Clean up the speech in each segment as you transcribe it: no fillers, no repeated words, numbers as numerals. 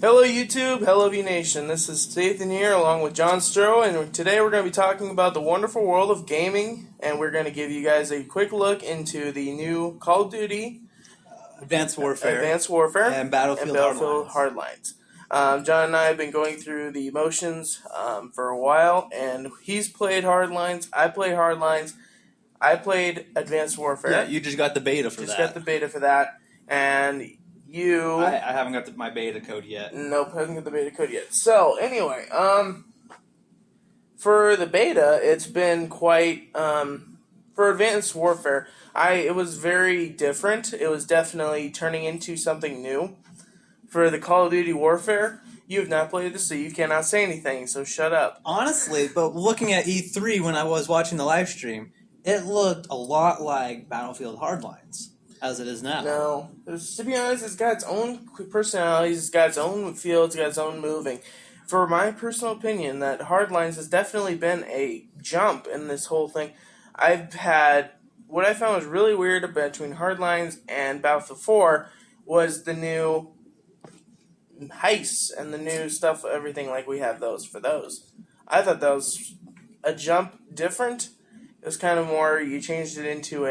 Hello YouTube, hello V-Nation. This is Nathan here along with John Stroh, and today we're going to be talking about the wonderful world of gaming, and we're going to give you guys a quick look into the new Call of Duty Advanced Warfare, and Battlefield Hardlines. John and I have been going through the motions for a while, and he's played Hardlines, I played Hardlines, I played Advanced Warfare. Yeah, you just got the beta for that. Just got the beta for that, and I haven't got my beta code yet. Nope, haven't got the beta code yet. So, anyway, for the beta, it's been quite, for Advanced Warfare, it was very different. It was definitely turning into something new. For the Call of Duty Warfare, you have not played this, so you cannot say anything, so shut up. Honestly, but looking at E3 when I was watching the live stream, it looked a lot like Battlefield Hardlines, as it is now. No. To be honest, it's got its own personalities, it's got its own feel, it's got its own moving. For my personal opinion, that Hardlines has definitely been a jump in this whole thing. What I found was really weird between Hardlines and Battlefield 4 was the new heists and the new stuff, everything like we have those for those. I thought that was a jump different. It was kind of more, you changed it into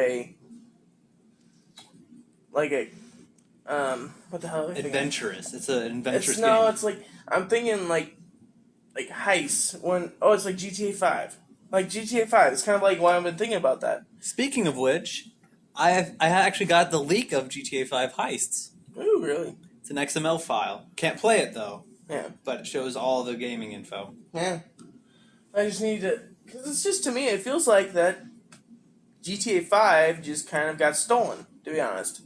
what the hell? Adventurous. It's an adventurous game. No, it's like, I'm thinking like heists. It's like GTA 5. Like GTA 5. It's kind of like why I've been thinking about that. Speaking of which, I actually got the leak of GTA 5 heists. Ooh, really? It's an XML file. Can't play it though. Yeah. But it shows all the gaming info. Yeah. I just need to, because it's just, to me, it feels like that GTA 5 just kind of got stolen, to be honest.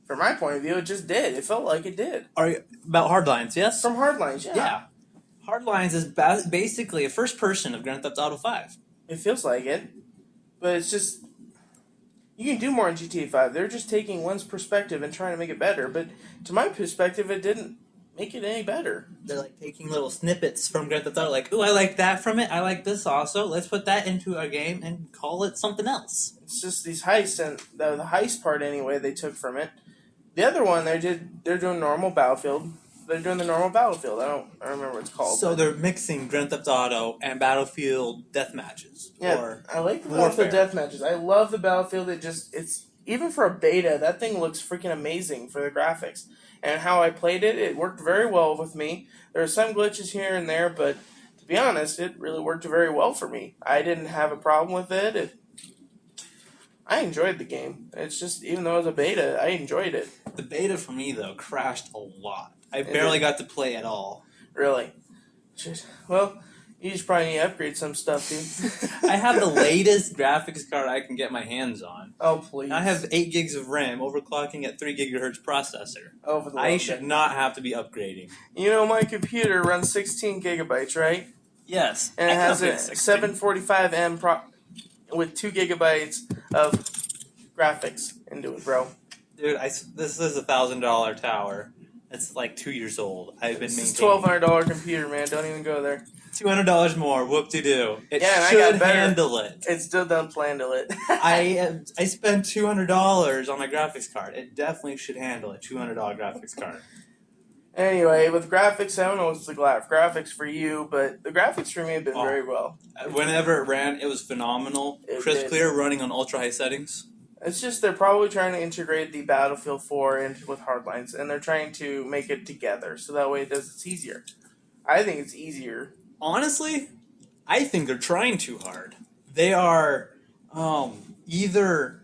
From my point of view, it just did. It felt like it did. Are you about Hardlines? Yes. From Hardlines, yeah. Yeah. Hardlines is basically a first person of Grand Theft Auto 5. It feels like it, but it's just, you can do more in GTA 5. They're just taking one's perspective and trying to make it better. But to my perspective, it didn't make it any better. They're like taking little snippets from Grand Theft Auto, like, ooh, I like that from it. I like this also. Let's put that into our game and call it something else. It's just these heists, and the heist part anyway they took from it. The other one, they're doing normal Battlefield. They're doing the normal Battlefield. I don't remember what it's called. So they're mixing Grand Theft Auto and Battlefield death matches. Yeah, I like the Battlefield death matches. I love the Battlefield. It's even for a beta, that thing looks freaking amazing for the graphics. And how I played it, it worked very well with me. There are some glitches here and there, but to be honest, it really worked very well for me. I didn't have a problem with it. I enjoyed the game. It's just, even though it was a beta, I enjoyed it. The beta for me, though, crashed a lot. I barely got to play at all. Really? Well, you just probably need to upgrade some stuff, dude. I have the latest graphics card I can get my hands on. Oh, please. I have 8 gigs of RAM, overclocking at 3 gigahertz processor. Oh, for the I should not have to be upgrading. You know, my computer runs 16 gigabytes, right? Yes. And it has a 745M with 2 gigabytes of graphics into it, bro. Dude, this is a $1,000 tower. It's like 2 years old. I've been maintaining. It's a $1,200 computer, man. Don't even go there. $200 more. Whoop-de-doo. It should handle it. It still doesn't handle it. I spent $200 on my graphics card. It definitely should handle a $200 graphics card. Anyway, with graphics, I don't know what's the graphics for you, but the graphics for me have been very well. Whenever it ran, it was phenomenal. Crisp clear, running on ultra-high settings. It's just they're probably trying to integrate the Battlefield 4 with Hardlines, and they're trying to make it together, so that way it's easier. I think it's easier. Honestly, I think they're trying too hard. They are either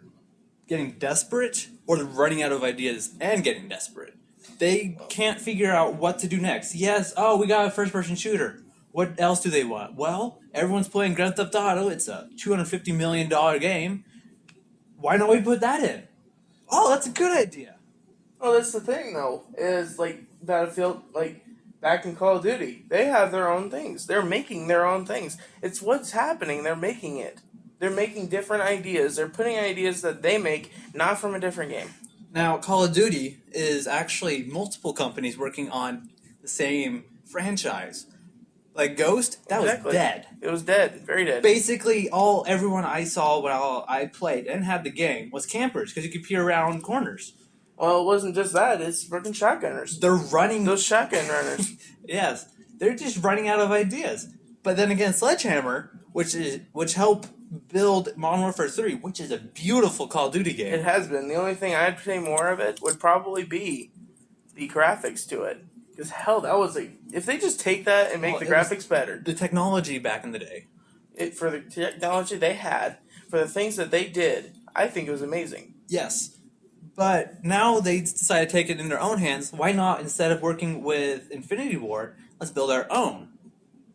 getting desperate or they're running out of ideas and getting desperate. They can't figure out what to do next. Yes, we got a first-person shooter. What else do they want? Well, everyone's playing Grand Theft Auto. It's a $250 million game. Why don't we put that in? Oh, that's a good idea. Oh, that's the thing, though, is like Battlefield, like back in Call of Duty, they have their own things. They're making their own things. It's what's happening. They're making it. They're making different ideas. They're putting ideas that they make, not from a different game. Now, Call of Duty is actually multiple companies working on the same franchise. Like Ghost, that was dead. It was dead, very dead. Basically, everyone I saw when I played and had the game was campers because you could peer around corners. Well, it wasn't just that. It's freaking shotgunners. They're running. Those shotgun runners. Yes, they're just running out of ideas. But then again, Sledgehammer, which helped build Modern Warfare 3, which is a beautiful Call of Duty game. It has been. The only thing I'd say more of it would probably be the graphics to it. Because hell, that was like, if they just take that and make the graphics better. The technology back in the day. For the technology they had, for the things that they did, I think it was amazing. Yes. But now they decided to take it in their own hands. Why not, instead of working with Infinity Ward, let's build our own?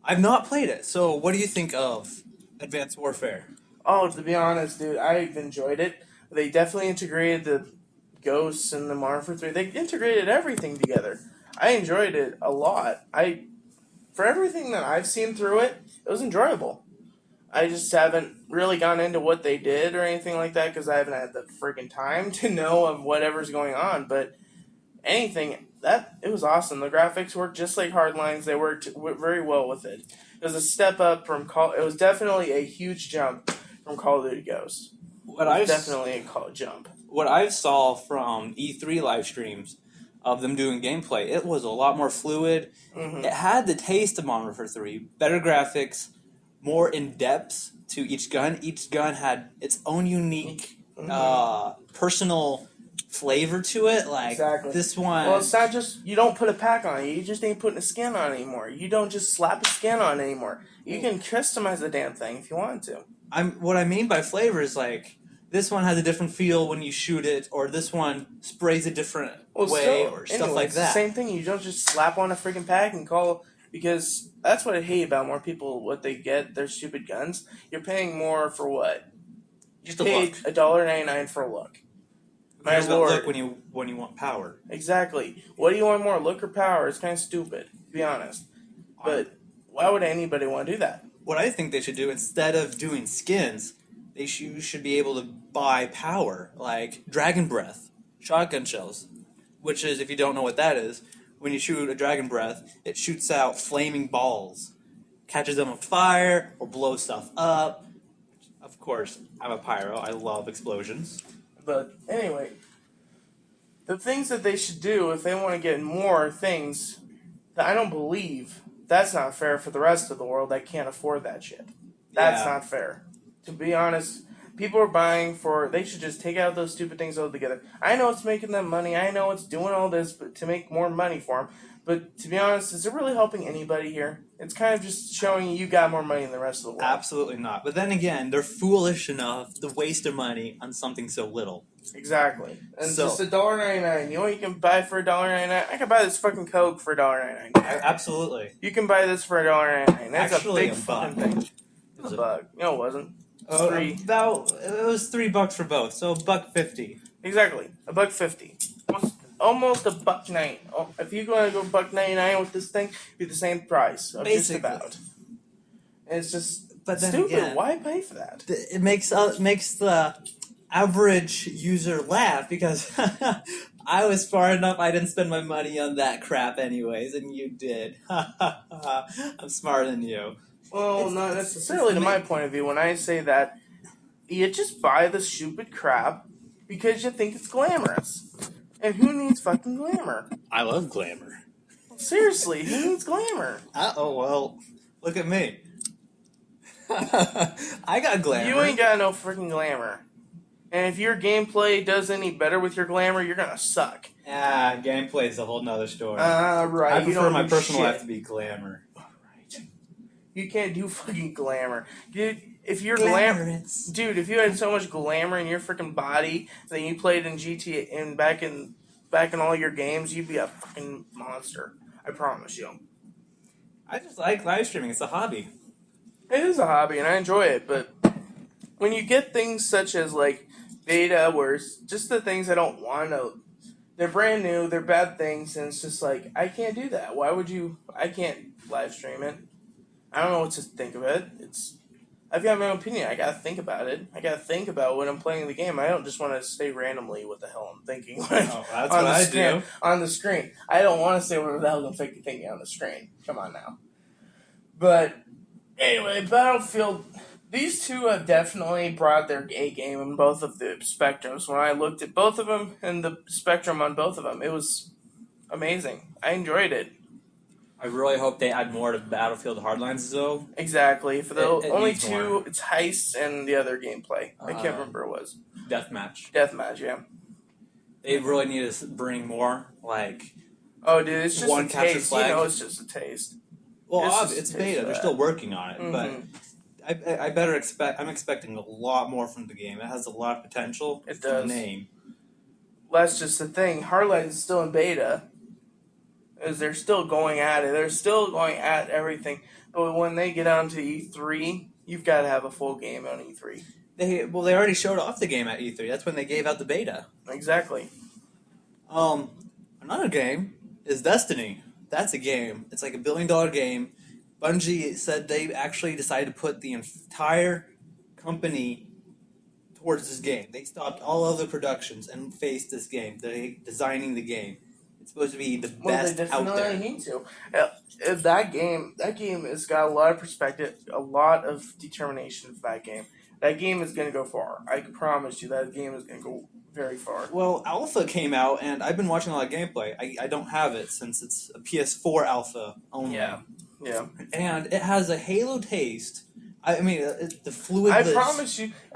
I've not played it, so what do you think of Advanced Warfare? Oh, to be honest, dude, I've enjoyed it. They definitely integrated the Ghosts and the Modern Warfare 3. They integrated everything together. I enjoyed it a lot. For everything that I've seen through it, it was enjoyable. I just haven't really gone into what they did or anything like that because I haven't had the freaking time to know of whatever's going on. But anything, it was awesome. The graphics worked just like Hardlines. They worked very well with it. It was a step up from It was definitely a huge jump from Call of Duty Ghosts. Definitely a jump. What I saw from E3 live streams of them doing gameplay, it was a lot more fluid. Mm-hmm. It had the taste of Modern Warfare 3, better graphics, more in depth to each gun. Each gun had its own unique, personal flavor to it. Like exactly. This one. Well, it's not just you don't put a pack on it. You just ain't putting a skin on anymore. You don't just slap a skin on anymore. You can customize the damn thing if you want to. What I mean by flavor is like this one has a different feel when you shoot it, or this one sprays a different way, or stuff like that. It's the same thing. You don't just slap on a freaking pack and call. Because that's what I hate about more people, what they get, their stupid guns. You're paying more for what? You paid $1.99 for a look. My lord. Look when you want power. Exactly. What do you want more, look or power? It's kind of stupid, to be honest. But why would anybody want to do that? What I think they should do, instead of doing skins, you should be able to buy power, like Dragon Breath, shotgun shells, which is, if you don't know what that is, when you shoot a Dragon Breath, it shoots out flaming balls, catches them on fire, or blows stuff up. Of course, I'm a pyro. I love explosions. But anyway, the things that they should do if they want to get more things, that I don't believe, that's not fair for the rest of the world that can't afford that shit. That's not fair. To be honest, people are buying they should just take out those stupid things altogether. I know it's making them money. I know it's doing all this to make more money for them. But to be honest, is it really helping anybody here? It's kind of just showing you got more money than the rest of the world. Absolutely not. But then again, they're foolish enough to waste their money on something so little. Exactly. And just $1.99. You know what you can buy for $1.99? I can buy this fucking Coke for $1.99. Absolutely. You can buy this for $1.99. That's actually a big fucking thing. It was a bug. No, it wasn't. It was $3 for both, so $1.50. Exactly, $1.50. Almost $1.90. Oh, if you want to go $1.99 with this thing, it'd be the same price. Basically. Just about. And it's just then stupid. Again, why pay for that? It makes the average user laugh because I was far enough. I didn't spend my money on that crap anyways, and you did. I'm smarter than you. Well, not necessarily to my point of view. When I say that, you just buy the stupid crap because you think it's glamorous. And who needs fucking glamour? I love glamour. Seriously, who needs glamour? Well, look at me. I got glamour. You ain't got no freaking glamour. And if your gameplay does any better with your glamour, you're gonna suck. Gameplay is a whole nother story. Right. I prefer my personal life to be glamour. Right. You can't do fucking glamour. Dude, if you're Dude, if you had so much glamour in your freaking body that you played in GTA and back in all your games, you'd be a fucking monster. I promise you. I just like live streaming. It's a hobby. It is a hobby, and I enjoy it, but when you get things such as, like, beta, where it's just the things I don't want to... They're brand new, they're bad things, and it's just like, I can't do that. Why would you... I can't live stream it. I don't know what to think of it. I've got my own opinion. I gotta think about it. I gotta think about when I'm playing the game. I don't just want to say randomly what the hell I'm thinking. That's what I do. On the screen. I don't want to say what the hell I'm thinking on the screen. Come on now. But... Anyway, Battlefield These two have definitely brought their A game in both of the spectrums. When I looked at both of them and the spectrum on both of them, it was amazing. I enjoyed it. I really hope they add more to Battlefield Hardlines, though. Exactly. For the It only needs two, more. it's heists and the other gameplay. I can't Uh, remember what it was. Deathmatch. Deathmatch, yeah. They really need to bring more, like, Oh, dude, it's just one a capture taste. flag. You know, it's just a taste. Well, It's just it's a taste beta. for They're that. still working on it, but Mhm. I better expect. I'm expecting a lot more from the game. It has a lot of potential. It from the does. name. That's just the thing. Hardline is still in beta. Is they're still going at it. They're still going at everything. But when they get on to E3, you've got to have a full game on E3. They already showed off the game at E3. That's when they gave out the beta. Exactly. Um, Another game is Destiny. That's a game. It's like $1 billion game. Bungie said they actually decided to put the entire company towards this game. They stopped all other productions and faced this game. They're designing the game. It's supposed to be the Well, they best out definitely there. need to. If that game has got a lot of perspective, a lot of determination for that game. That game is going to go far. I can promise you that game is going to go very far. Well, Alpha came out, and I've been watching a lot of gameplay. I don't have it since it's a PS4 Alpha only. Yeah. And it has a Halo taste. I mean, the fluidless.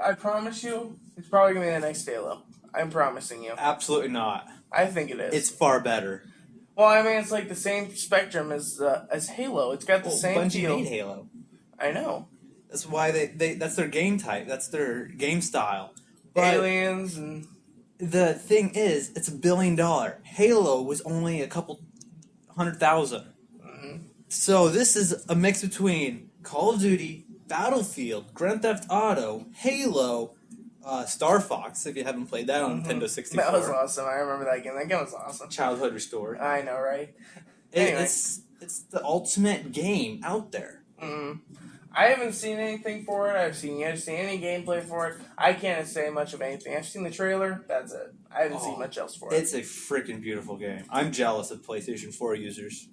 I promise you, it's probably going to be the next Halo. I'm promising you. Absolutely not. I think it is. It's far better. Well, I mean, it's like the same spectrum as Halo. It's got the same Bungie feel. made Halo. I know. That's why that's their game type. That's their game style. But Aliens and the thing is, it's $1 billion. Halo was only a couple 100,000. mhm. So this is a mix between Call of Duty, Battlefield, Grand Theft Auto, Halo, Star Fox. If you haven't played that on Nintendo 64, That was awesome. I remember that game. That game was awesome. Childhood restored. I know, right? Anyway. It's the ultimate game out there. Mm. I haven't seen anything for it. I've seen any gameplay for it. I can't say much of anything. I've seen the trailer. That's it. I haven't seen much else for it. It's a freaking beautiful game. I'm jealous of PlayStation 4 users.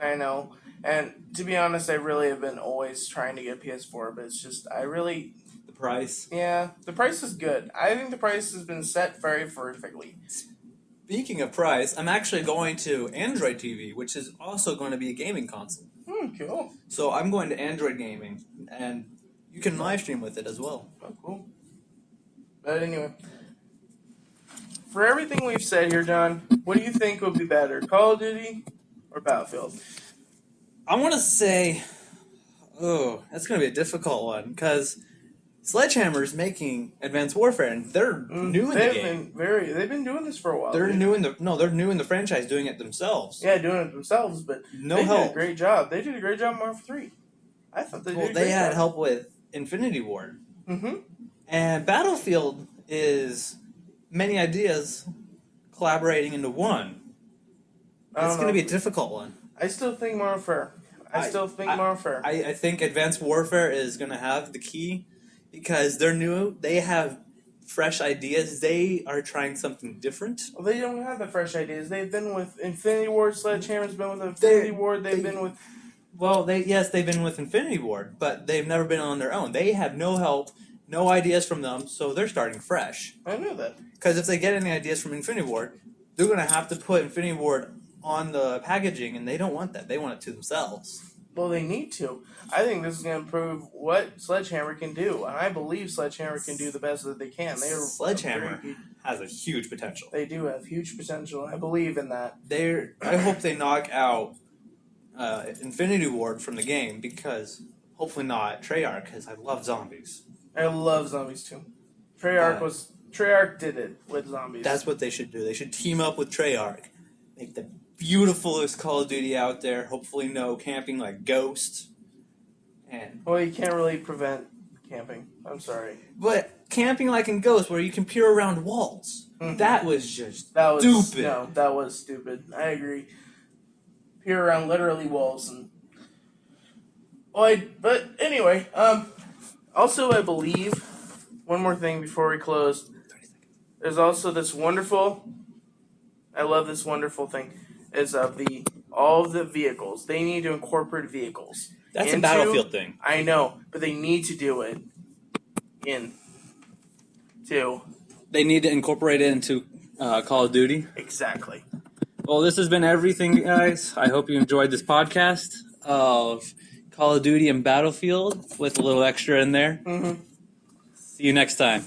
I know. And to be honest, I really have been always trying to get PS4, but it's just, The price. Yeah, the price is good. I think the price has been set very perfectly. Speaking of price, I'm actually going to Android TV, which is also going to be a gaming console. Cool. So I'm going to Android gaming, and you can live stream with it as well. Oh, cool. But anyway, for everything we've said here, John, what do you think would be better, Call of Duty or Battlefield? I want to say, that's going to be a difficult one, because Sledgehammer is making Advanced Warfare, and they're new in the game. They've been doing this for a while. They're new in the franchise, doing it themselves. Yeah, doing it themselves, but No they help. did a great job. They did a great job in Warfare 3. I thought they did a great They had job. help with Infinity Ward. Mm-hmm. And Battlefield is many ideas collaborating into one. It's going to be a difficult one. I still think Warfare. I think Advanced Warfare is going to have the key because they're new. They have fresh ideas. They are trying something different. Well, they don't have the fresh ideas. They've been with Infinity Ward. Sledgehammer's been with Infinity Ward. They've been with. Well, they've been with Infinity Ward, but they've never been on their own. They have no help, no ideas from them, so they're starting fresh. I know that. Because if they get any ideas from Infinity Ward, they're going to have to put Infinity Ward on the packaging, and they don't want that. They want it to themselves. Well, they need to. I think this is going to prove what Sledgehammer can do, and I believe Sledgehammer can do the best that they can. Sledgehammer has a huge potential. They do have huge potential. I believe in that. I hope they knock out Infinity Ward from the game, because hopefully not Treyarch, because I love zombies. I love zombies too. Treyarch did it with zombies. That's what they should do. They should team up with Treyarch, make the beautifulest Call of Duty out there. Hopefully, no camping like Ghost. Well, you can't really prevent camping. I'm sorry. But camping like in Ghost, where you can peer around walls, that was just stupid. No, that was stupid. I agree. Peer around literally walls and. But anyway, also I believe one more thing before we close. There's also this wonderful. I love this wonderful thing. Is of all of the vehicles. They need to incorporate vehicles. That's a into. Battlefield thing. I know, but they need to do it into. They need to incorporate it into Call of Duty. Exactly. Well, this has been everything, guys. I hope you enjoyed this podcast of Call of Duty and Battlefield with a little extra in there. Mm-hmm. See you next time.